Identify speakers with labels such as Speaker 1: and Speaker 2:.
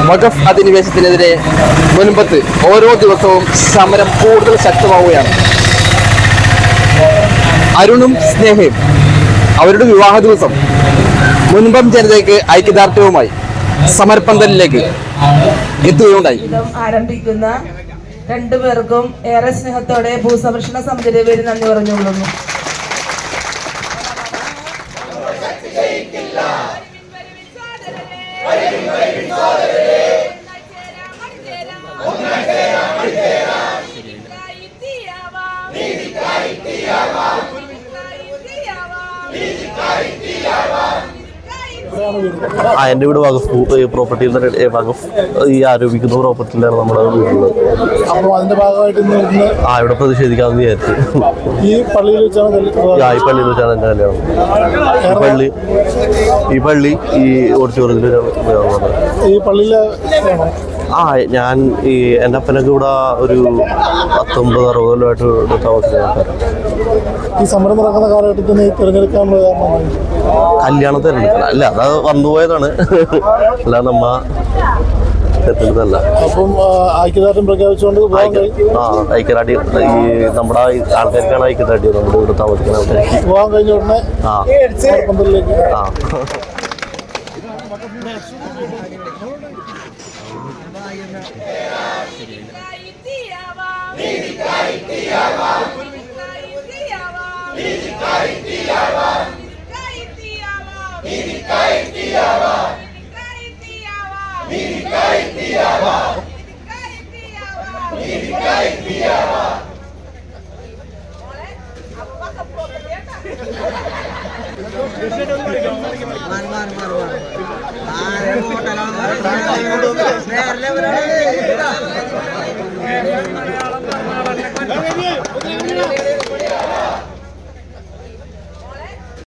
Speaker 1: വഖഫ് അധിനിവേശത്തിനെതിരെ മുൻപത്ത് ഓരോ ദിവസവും സമരം കൂടുതൽ ശക്തമാവുകയാണ്. അരുണും സ്നേഹയും അവരുടെ വിവാഹ ദിവസം മുൻപം ജനതയ്ക്ക് ഐക്യദാർഢ്യവുമായി സമരപ്പന്തലിലേക്ക് എത്തുകയുണ്ടായി.
Speaker 2: ആരംഭിക്കുന്ന രണ്ടുപേർക്കും ഏറെ സ്നേഹത്തോടെ ഭൂസംരക്ഷണ സമിതിയുടെ പേര് നന്ദി പറഞ്ഞുകൊള്ളുന്നു.
Speaker 3: എൻ്റെ വീട് വഖഫ് പ്രോപ്പർട്ടിയിൽ വഖഫ് ഈ ആരോപിക്കുന്ന പ്രോപ്പർട്ടിയിലാണ് നമ്മുടെ വീടുള്ളത്.
Speaker 4: അപ്പോൾ അതിന്റെ ഭാഗമായിട്ട്
Speaker 3: ഇവിടെ പ്രതിഷേധിക്കാമെന്ന് വിചാരിച്ചു.
Speaker 4: ഈ പള്ളിയിൽ വെച്ചാണ്
Speaker 3: ഈ പള്ളിയിൽ വെച്ചാണ് എൻ്റെ കല്യാണം. ഈ പള്ളി ഈ ഓഡിറ്റോറിയത്തിൽ
Speaker 4: ഈ പള്ളിയിലെ
Speaker 3: ഞാൻ എൻ്റെ അപ്പനൊക്കെ ഇവിടെ ഒരു 19-60 കൊല്ലമായിട്ട് ഇവിടെ താമസിക്കാൻ.
Speaker 4: ഈ സമരം നടക്കുന്ന കാലഘട്ടത്തിൽ തിരഞ്ഞെടുക്കാനുള്ള
Speaker 3: കല്യാണം തിരഞ്ഞെടുക്കണം അല്ല, അത് വന്നുപോയതാണ്, അല്ല നമ്മ തെറ്റെടുത്തല്ല.
Speaker 4: അപ്പം ഐക്യദാർഢ്യം പ്രഖ്യാപിച്ചുകൊണ്ട്
Speaker 3: ഐക്യദാർഢ്യം ഈ നമ്മുടെ ആൾക്കാർക്കാണ് ഐക്യദാർഢ്യം നമ്മുടെ ഇവിടെ താമസിക്കുന്ന ആൾക്കാർക്ക്.
Speaker 4: വിവാഹം കഴിഞ്ഞ ഉടനെ പന്തലിലേക്ക്
Speaker 5: മാറി